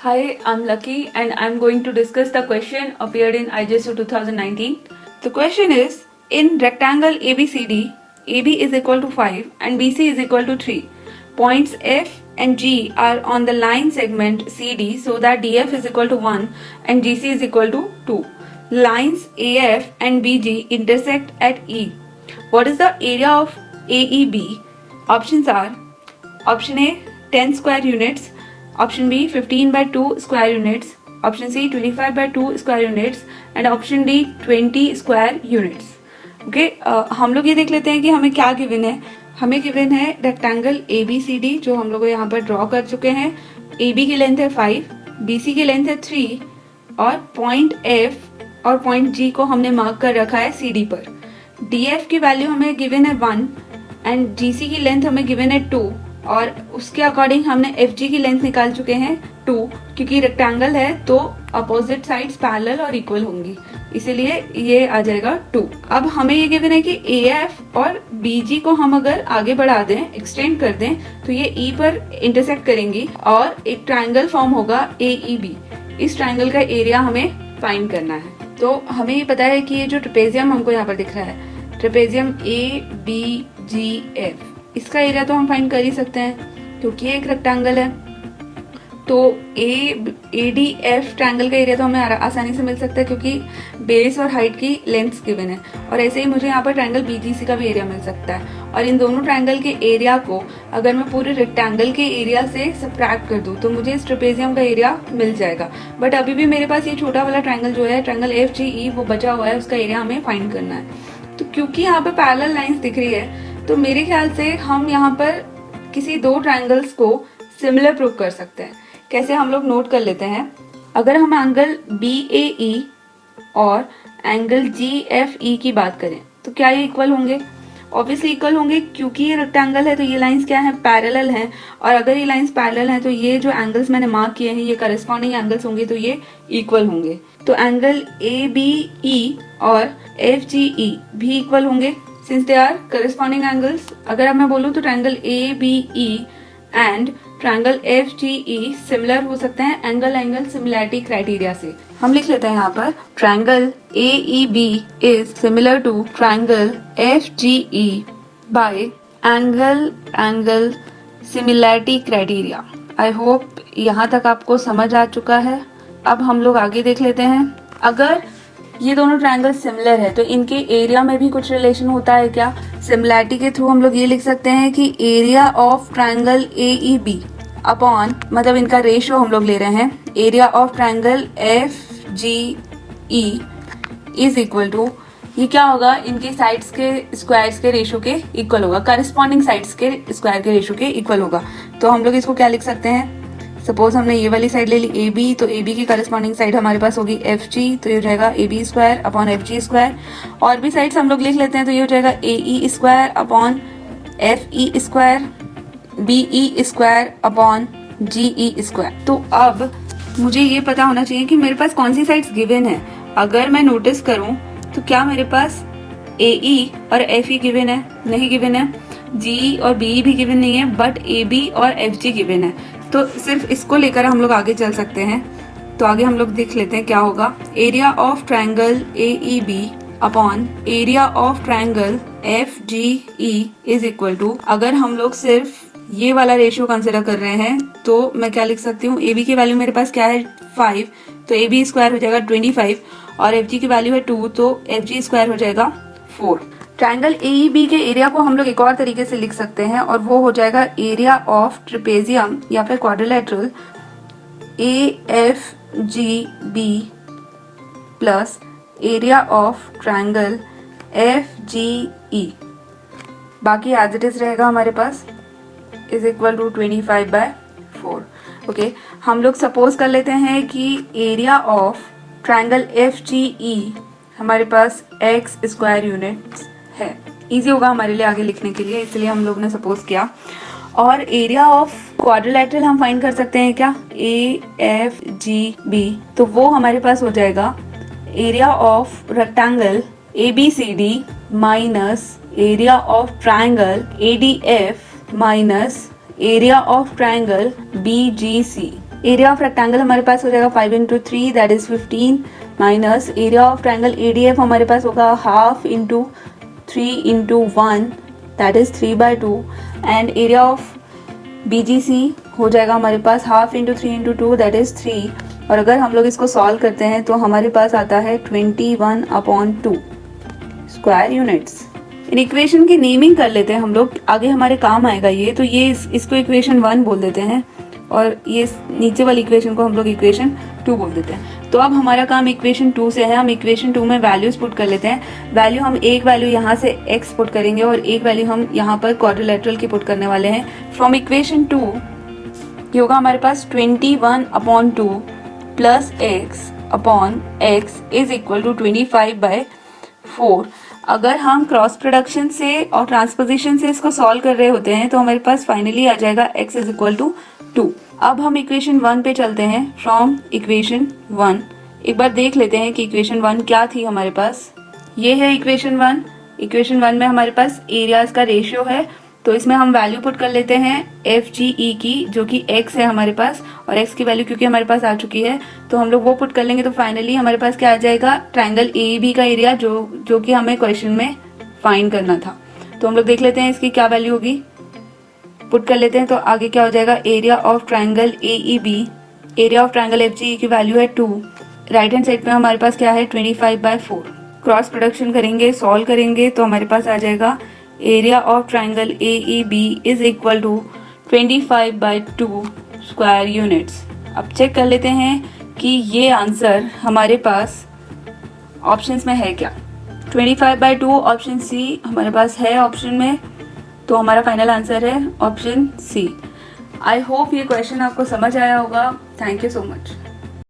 Hi, I'm Lucky and I'm going to discuss the question appeared in IGSU 2019. The question is, in rectangle ABCD, AB is equal to 5 and BC is equal to 3. Points F and G are on the line segment CD so that DF is equal to 1 and GC is equal to 2. Lines AF and BG intersect at E. What is the area of AEB? Options are option A 10 square units, option B 15 by 2 square units, option C 25 by 2 square units and option D 20 square units. Okay, हम लोग ये देख लेते हैं कि हमें क्या given है. हमें गिवन है रेक्टेंगल ABCD जो हम लोग यहाँ पर ड्रॉ कर चुके हैं. AB की लेंथ है 5, BC की लेंथ है 3 और पॉइंट F और पॉइंट G को हमने मार्क कर रखा है CD पर. DF की वैल्यू हमें गिवन है 1 एंड GC की लेंथ हमें गिवन है 2 और उसके अकॉर्डिंग हमने FG की लेंथ निकाल चुके हैं 2, क्योंकि रेक्टेंगल है तो अपोजिट साइड्स पैरेलल और इक्वल होंगी, इसीलिए ये आ जाएगा 2. अब हमें ये गिवन है कि AF और BG को हम अगर आगे बढ़ा दें, एक्सटेंड कर दें, तो ये E पर इंटरसेक्ट करेंगी और एक ट्राइंगल फॉर्म होगा AEB. इस ट्राइंगल का एरिया हमें फाइंड करना है. तो हमें ये पता है कि ये जो ट्रेपेजियम हमको यहाँ पर दिख रहा है, ट्रेपेजियम ABGF, इसका एरिया तो हम फाइंड कर ही सकते हैं क्योंकि एक रेक्टेंगल है. तो ADF ट्रायंगल का एरिया तो हमें आसानी से मिल सकता है क्योंकि बेस और हाइट की लेंथ्स गिवन है. और ऐसे ही मुझे यहाँ पर ट्रायंगल BGC का भी एरिया मिल सकता है. और इन दोनों ट्रायंगल के एरिया को अगर मैं पूरे रेक्टेंगल के एरिया से सब्ट्रैक्ट कर दूँ तो मुझे इस ट्रेपेजियम का एरिया मिल जाएगा. बट अभी भी मेरे पास ये छोटा वाला ट्रायंगल जो है, ट्रायंगल FGE, वो बचा हुआ है, उसका एरिया हमें फाइंड करना है. तो क्योंकि यहाँ पर पैरेलल लाइन्स दिख रही है तो मेरे ख्याल से हम यहाँ पर किसी दो ट्रायंगल्स को सिमिलर प्रूव कर सकते हैं. कैसे, हम लोग नोट कर लेते हैं. अगर हम एंगल BAE और एंगल GFE की बात करें तो क्या ये इक्वल होंगे? ऑब्वियसली इक्वल होंगे क्योंकि ये रेक्टेंगल है तो ये लाइंस क्या है, पैरेलल हैं. और अगर ये लाइंस पैरेलल हैं तो ये जो एंगल्स मैंने मार्क किए हैं ये करस्पॉन्डिंग एंगल्स होंगे, तो ये इक्वल होंगे. तो एंगल ABE और FGE भी इक्वल होंगे since they are corresponding angles. अगर अब मैं बोलूँ तो triangle ABE and triangle FGE similar हो सकते हैं एंगल सिमिलैरिटी क्राइटेरिया से. हम लिख लेते हैं यहाँ पर triangle AEB is similar to triangle FGE by angle similarity criteria. I hope यहाँ तक आपको समझ आ चुका है. अब हम लोग आगे देख लेते हैं. अगर ये दोनों ट्रायंगल सिमिलर है तो इनके एरिया में भी कुछ रिलेशन होता है क्या? सिमिलैरिटी के थ्रू हम लोग ये लिख सकते हैं कि area of triangle AEB upon, मतलब इनका रेशियो हम लोग ले रहे हैं, area of triangle FGE is equal to, ये क्या होगा, इनके साइड्स के स्क्वायर्स के रेशियो के इक्वल होगा, करस्पॉन्डिंग साइड्स के स्क्वायर के रेशियो के इक्वल होगा. तो हम लोग इसको क्या लिख सकते हैं, सपोज हमने ये वाली साइड ले ली AB, तो AB की करस्पॉन्डिंग साइड हमारे पास होगी FG, तो ये हो जाएगा AB square upon FG square. और भी साइड्स हम लोग लिख लेते हैं तो ये हो जाएगा AE square upon FE square, BE square upon GE square. तो अब मुझे ये पता होना चाहिए कि मेरे पास कौन सी साइड्स गिवन है. अगर मैं नोटिस करूं तो क्या मेरे पास AE और FE गिवन है? नहीं गिवन है. GE और BE भी गिवन नहीं है, बट AB और FG गिवन है. तो सिर्फ इसको लेकर हम लोग आगे चल सकते हैं. तो आगे हम लोग देख लेते हैं क्या होगा. Area of triangle AEB upon area of triangle FGE is equal to, अगर हम लोग सिर्फ ये वाला रेशियो कंसिडर कर रहे हैं तो मैं क्या लिख सकती हूँ, AB की वैल्यू मेरे पास क्या है 5, तो AB स्क्वायर हो जाएगा 25 और FG की वैल्यू है 2, तो FG स्क्वायर हो जाएगा 4. ट्रायंगल AEB के एरिया को हम लोग एक और तरीके से लिख सकते हैं और वो हो जाएगा एरिया ऑफ ट्रेपेजियम या फिर quadrilateral AFGB plus area of triangle FGE. बाकी एज इट इज रहेगा हमारे पास, इज इक्वल टू 25/4. ओके, हम लोग सपोज कर लेते हैं कि एरिया ऑफ ट्रायंगल FGE हमारे पास x स्क्वायर यूनिट्स है. इजी होगा हमारे लिए आगे लिखने के लिए, इसलिए हम लोग ने सपोज किया. और एरिया ऑफ क्वाड्रिलेटरल हम फाइंड कर सकते हैं क्या, AFGB, तो वो हमारे पास हो जाएगा area of rectangle ABCD minus area of triangle ADF minus area of triangle BGC. Area of rectangle हमारे पास हो जाएगा 5 into 3 that is 15 minus area of triangle ADF हमारे पास होगा half into 3 into 1 that is 3/2 and area of BGC हो जाएगा हमारे पास half into 3 into 2 that is 3 और अगर हम लोग इसको सॉल्व करते हैं तो हमारे पास आता है 21/2 स्क्वायर यूनिट्स। इन इक्वेशन की नेमिंग कर लेते हैं हम लोग, आगे हमारे काम आएगा ये। तो ये इसको इक्वेशन 1 बोल देते हैं और ये नीचे वाली इक्वेशन को हम लोग इक्वेशन 2 बोल देते हैं। तो अब हमारा काम इक्वेशन 2 से है, हम इक्वेशन 2 में वैल्यूज पुट कर लेते हैं। वैल्यू हम एक वैल्यू यहाँ से x पुट करेंगे और एक वैल्यू हम यहाँ पर क्वाड्रिलेटरल की पुट करने वाले हैं। फ्रॉम इक्वेशन 2 ये होगा हमारे पास 21/2 plus x is equal to 25/4। अगर हम क्रॉस प्रोडक्शन से और ट्रांसपोजिशन से इसको सॉल्व कर रहे होते हैं तो हमारे पास फाइनली आ जाएगा x इज इक्वल टू 2। अब हम इक्वेशन 1 पे चलते हैं। फ्रॉम इक्वेशन 1 एक बार देख लेते हैं कि इक्वेशन 1 क्या थी हमारे पास। ये है इक्वेशन 1। इक्वेशन 1 में हमारे पास एरियाज का रेशियो है, तो इसमें हम वैल्यू पुट कर लेते हैं FGE की, जो कि x है हमारे पास, और x की वैल्यू क्योंकि हमारे पास आ चुकी है तो हम लोग वो पुट कर लेंगे। तो फाइनली हमारे पास क्या आ जाएगा, ट्रायंगल AEB का एरिया जो कि हमें क्वेश्चन में फाइंड करना था। तो हम लोग देख लेते हैं इसकी क्या वैल्यू होगी, पुट कर लेते हैं। तो आगे क्या हो जाएगा, area of triangle AEB, area of triangle FGE की वैल्यू है 2, राइट हैंड साइड पे हमारे पास क्या है 25/4। क्रॉस प्रोडक्शन करेंगे, सॉल्व करेंगे तो हमारे पास आ जाएगा area of triangle AEB is equal to 25/2 square units. अब चेक कर लेते हैं कि ये आंसर हमारे पास ऑप्शंस में है क्या। 25/2 ऑप्शन C हमारे पास है ऑप्शन में, तो हमारा फाइनल आंसर है ऑप्शन C। आई होप ये क्वेश्चन आपको समझ आया होगा। Thank you so much.